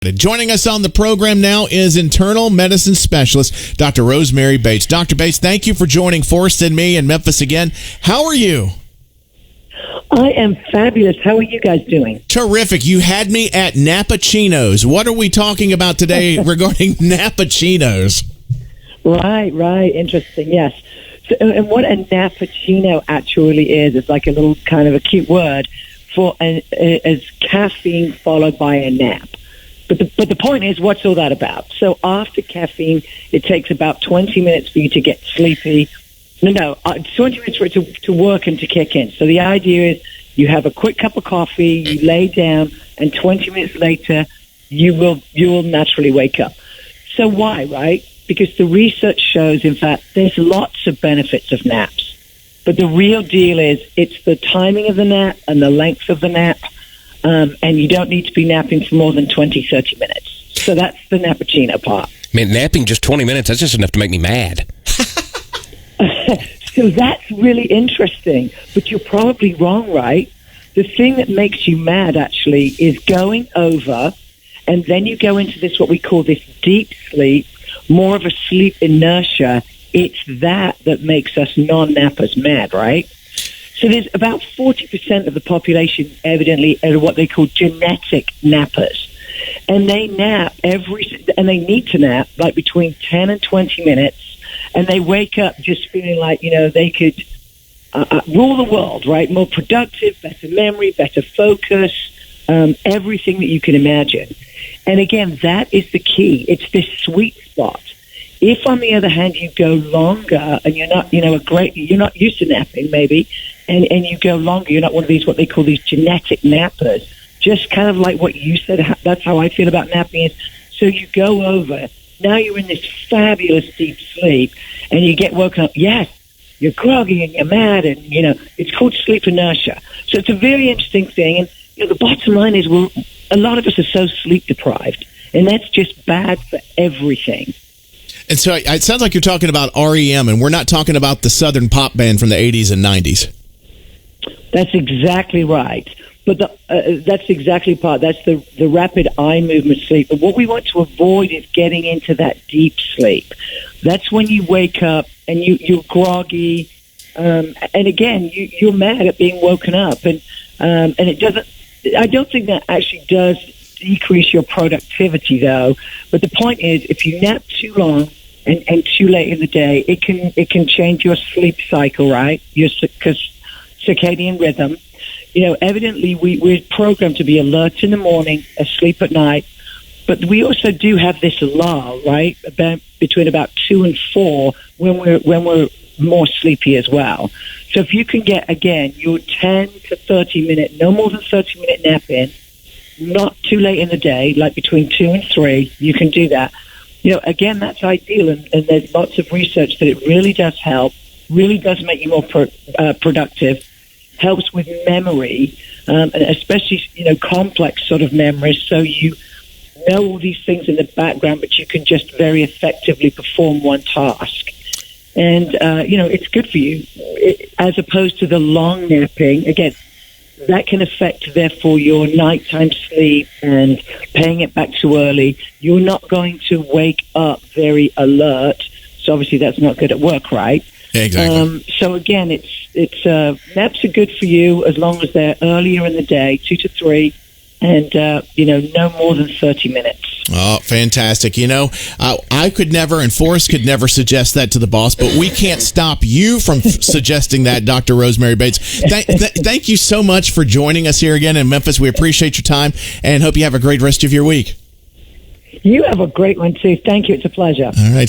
Joining us on the program now is internal medicine specialist, Dr. Rosemary Bates. Dr. Bates, thank you for joining Forrest and me in Memphis again. How are you? I am fabulous. How are you guys doing? Terrific. You had me at nappuccinos. What are we talking about today regarding nappuccinos? Right. Interesting, yes. So, and what a nappuccino actually is like a little kind of a cute word for as caffeine followed by a nap. But the point is, what's all that about? So after caffeine, it takes about 20 minutes for you to get sleepy. 20 minutes for it to work and to kick in. So the idea is you have a quick cup of coffee, you lay down, and 20 minutes later, you will naturally wake up. So why, right? Because the research shows, in fact, there's lots of benefits of naps. But the real deal is it's the timing of the nap and the length of the nap. And you don't need to be napping for more than 20, 30 minutes. So that's the nappuccino part. Man, napping just 20 minutes, that's just enough to make me mad. So that's really interesting. But you're probably wrong, right? The thing that makes you mad, actually, is going over, and then you go into this, what we call this deep sleep, more of a sleep inertia. It's that makes us non-nappers mad, right? So there's about 40% of the population, evidently, are what they call genetic nappers. And they nap and they need to nap like between 10 and 20 minutes. And they wake up just feeling like, they could rule the world, right? More productive, better memory, better focus, everything that you can imagine. And again, that is the key. It's this sweet spot. If, on the other hand, you go longer and you're not, you're not used to napping, maybe, and you go longer, you're not one of these, what they call these genetic nappers, just kind of like what you said, that's how I feel about napping is, so you go over, now you're in this fabulous deep sleep, and you get woken up, yes, you're groggy and you're mad, and, it's called sleep inertia. So it's a very interesting thing, and, the bottom line is a lot of us are so sleep deprived, and that's just bad for everything. And so it sounds like you're talking about REM, and we're not talking about the Southern pop band from the 80s and 90s. That's exactly right. But that's exactly part. That's the rapid eye movement sleep. But what we want to avoid is getting into that deep sleep. That's when you wake up and you're groggy. And again, you're mad at being woken up. And it doesn't, I don't think that actually does decrease your productivity, though. But the point is, if you nap too long and too late in the day, it can change your sleep cycle, right? Your circadian rhythm. Evidently we're programmed to be alert in the morning, asleep at night, but we also do have this lull, right? Between about 2 and 4 when we're more sleepy as well. So if you can get, again, your 10 to 30 minute, no more than 30 minute nap in, not too late in the day, like between 2 and 3, you can do that. Again, that's ideal, and there's lots of research that it really does help, really does make you more productive, helps with memory, and especially, complex sort of memories, so you know all these things in the background, but you can just very effectively perform one task. And, it's good for you, as opposed to the long napping. Again, that can affect, therefore, your nighttime sleep and paying it back too early. You're not going to wake up very alert. So obviously that's not good at work, right? Yeah, exactly. So again, it's naps are good for you as long as they're earlier in the day, 2 to 3, and no more than 30 minutes. Oh, fantastic. I could never, and Forrest could never suggest that to the boss, but we can't stop you from suggesting that, Dr. Rosemary Bates. Thank you so much for joining us here again in Memphis. We appreciate your time and hope you have a great rest of your week. You have a great one, too. Thank you. It's a pleasure. All right.